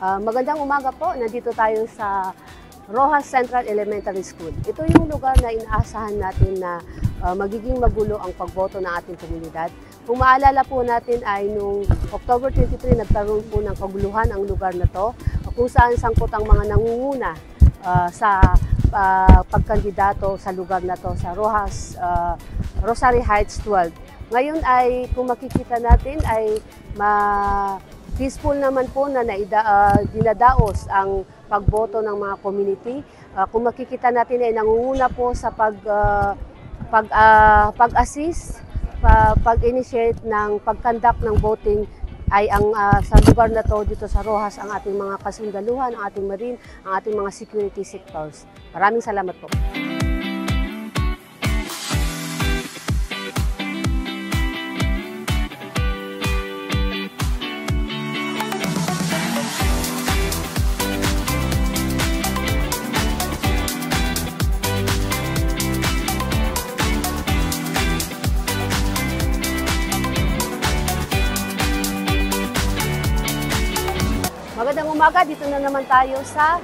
Magandang umaga po. Nandito tayo sa Roxas Central Elementary School. Ito yung lugar na inaasahan natin na magiging magulo ang pagboto ng ating komunidad. Kung maalala po natin ay noong October 23, nagkaroon po ng kaguluhan ang lugar na to, kung saan sangkot ang mga nangunguna sa pagkandidato sa lugar na to, sa Roxas, Rosary Heights 12. Ngayon ay kung makikita natin ay peaceful naman po na dinadaos ang pagboto ng mga community. Kung makikita natin ay nangunguna po sa pag-assist, pag-initiate ng pag-conduct ng voting ay ang sa lugar na to dito sa Roxas ang ating mga kasundaluhan, ang ating marine, ang ating mga security sectors. Maraming salamat po. Magandang umaga, dito na naman tayo sa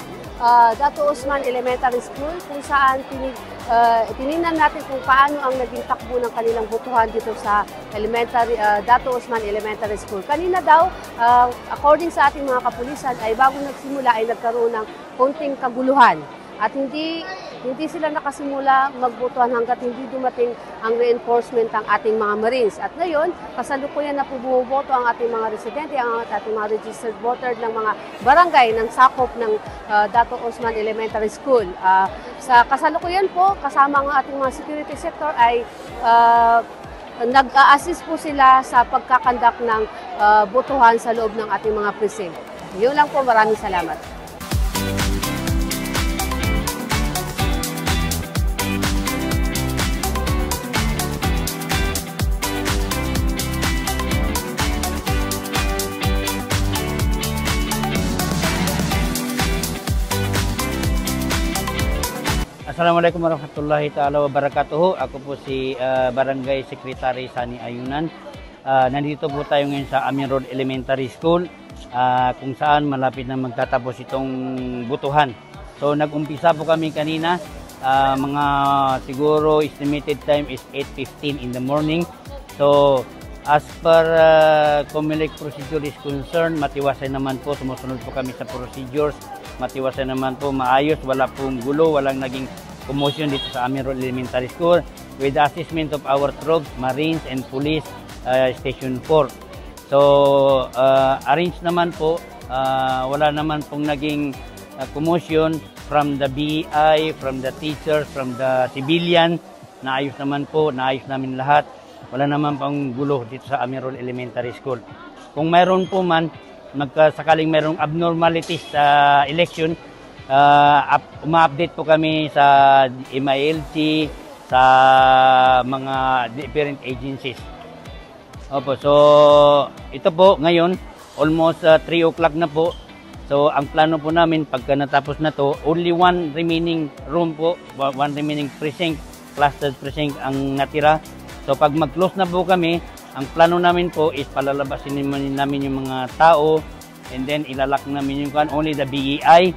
Dato Usman Elementary School kung saan tinignan natin kung paano ang naging takbo ng kanilang botohan dito sa Dato Usman Elementary School. Kanina daw, according sa ating mga kapulisan, ay bago nagsimula ay nagkaroon ng konting kaguluhan at hindi sila nakasimula magbotohan hanggat hindi dumating ang reinforcement ng ating mga Marines. At ngayon, kasalukuyan na po bumuboto ang ating mga residente, ang ating mga registered voter ng mga barangay ng sakop ng Dato Usman Elementary School. Sa kasalukuyan po, kasama ang ating mga security sector ay nag-a-assist po sila sa pagkakandak ng botohan sa loob ng ating mga precinct. Yun lang po, maraming salamat. Assalamualaikum warahmatullahi ta'ala wabarakatuh. Ako po si Barangay Secretary Sani Ayunan. Nandito po tayo ngayon sa Amin Road Elementary School kung saan malapit na magtatapos itong butuhan. So nag-umpisa po kami kanina, mga siguro estimated time is 8:15 in the morning. So as per COMELEC procedure is concerned, matiwasay naman po, sumusunod po kami sa procedures. Matiwasay naman po, maayos, wala pong gulo, walang naging commotion dito sa Amin Road Elementary School with the assessment of our troops, Marines and Police Station 4. So, arrange naman po, wala naman pong naging commotion from the BEI, from the teachers, from the civilian. Naayos naman po, naayos namin lahat. Wala naman pong gulo dito sa Amin Road Elementary School. Kung mayroon po man, sakaling mayroong abnormalities sa election, uma-update po kami sa MILC, sa mga different agencies. Opo, so ito po ngayon, almost 3 o'clock na po. So ang plano po namin, pagka natapos na to, only one remaining room po, one remaining precinct, clustered precinct ang natira. So pag mag-close na po kami, ang plano namin po is palalabasin namin yung mga tao and then ilalak namin yung only the BEI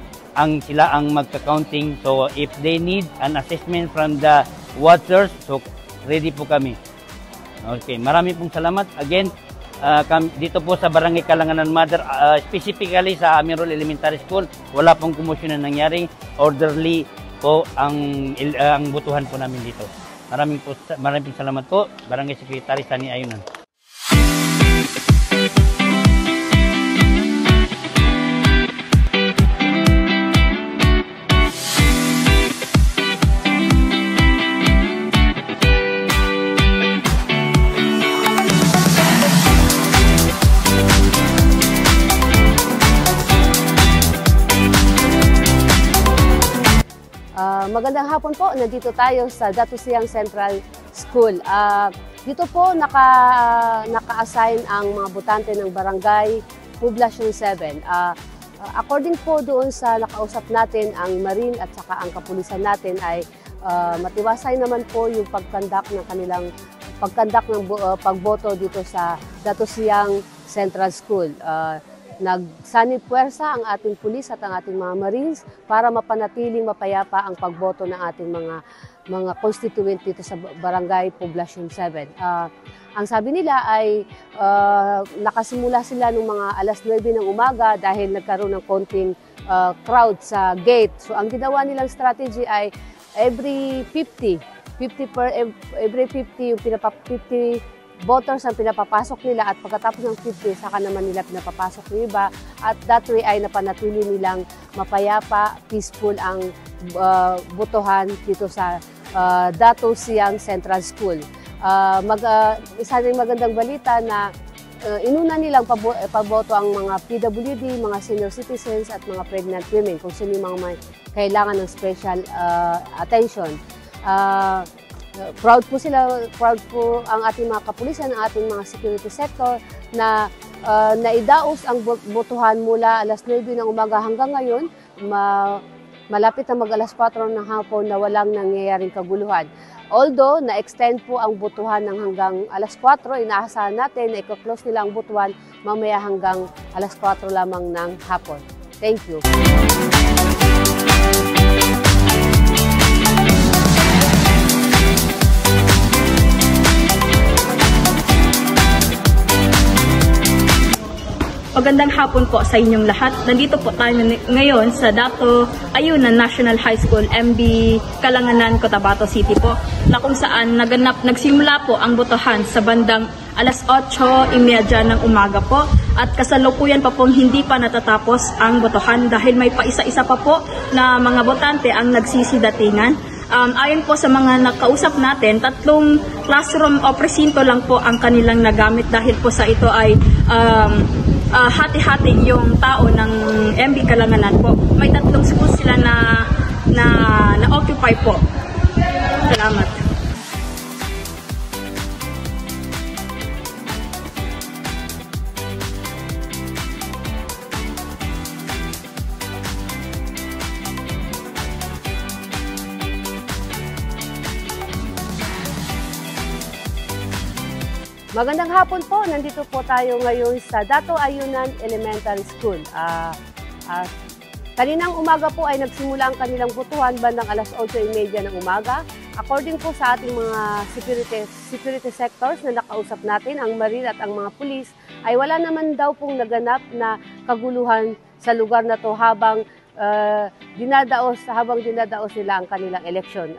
sila ang magka-counting. So if they need an assessment from the watchers, so ready po kami. Okay, marami pong salamat. Again, dito po sa Barangay Kalanganan Mother, specifically sa Amin Road Elementary School, wala pong commotion na nangyari. Orderly po ang butuhan po namin dito. Maraming salamat po, Barangay Secretary Sani Ayunan. Magandang hapon po, nandito tayo sa Dato Siang Central School. Dito po naka-assign ang mga botante ng Barangay Poblacion 7. According po doon sa nakausap natin, ang Marine at saka ang kapulisan natin ay matiwasay naman po yung pagkandak ng pagboto dito sa Dato Siang Central School. nagsanib puwersa ang ating pulis at ang ating mga Marines para mapanatiling mapayapa ang pagboto ng ating mga constituent dito sa Barangay Poblacion 7. Ang sabi nila ay nakasimula sila ng mga alas 9 ng umaga dahil nagkaroon ng konting crowd sa gate. So ang ginawa nilang strategy ay every 50 yung 50 voters ang pinapapasok nila at pagkatapos ng 50, saka naman nila pinapapasok ng iba at that way ay napanatili nilang mapayapa, peaceful ang botohan dito sa Dato Siang Central School. Isa rin magandang balita na inuna nilang paboto ang mga PWD, mga senior citizens at mga pregnant women kung sino yung mga may kailangan ng special attention. Proud po ang ating mga kapulisan, ang ating mga security sector na naidaos ang botohan mula alas 9 ng umaga hanggang ngayon. Malapit na mag-alas 4 ng hapon na walang nangyayaring kaguluhan. Although, na-extend po ang botohan ng hanggang alas 4, inaasahan natin na i-close nila ang botohan mamaya hanggang alas 4 lamang ng hapon. Thank you. Magandang hapon po sa inyong lahat. Nandito po tayo ngayon sa Dato Ayunan National High School, MB Kalanganan, Cotabato City po, na kung saan nagsimula po ang botohan sa bandang alas 8:30 ng umaga po at kasalukuyan pa pong hindi pa natatapos ang botohan dahil may paisa-isa pa po na mga botante ang nagsisidatingan. Ayon po sa mga nakausap natin, 3 classroom o presinto lang po ang kanilang nagamit dahil po sa ito ay hati-hati yung tao ng MB Kalanganan po. May 3 schools sila na occupy po. Salamat. Magandang hapon po. Nandito po tayo ngayon sa Dato Ayunan Elementary School. Kaninang umaga po ay nagsimula ang kanilang botohan bandang alas 8:30 ng umaga. According po sa ating mga security sectors na nakausap natin, ang Marine at ang mga pulis, ay wala naman daw pong naganap na kaguluhan sa lugar na to habang dinadaos nila ang kanilang eleksyon.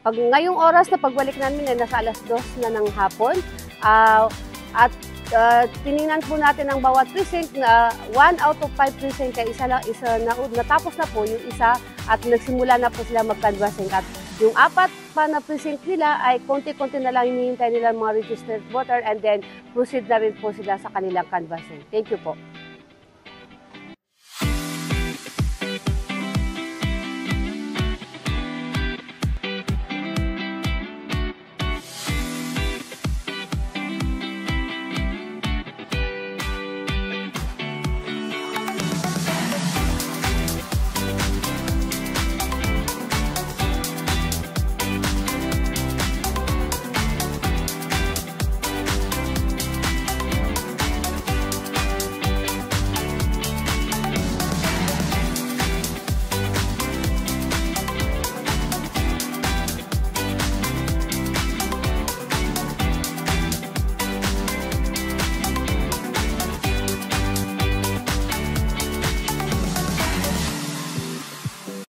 Pag ngayong oras na pagbalik namin ay nasa alas 2 na ng hapon at tiningnan po natin ang bawat precinct na 1 out of 5 precinct kaya isa natapos na po yung isa at nagsimula na po sila mag-canvassing at yung 4 pa na precinct nila ay konti-konti na lang hinihintay nila mga registered voter and then proceed na rin po sila sa kanilang canvassing. Thank you po.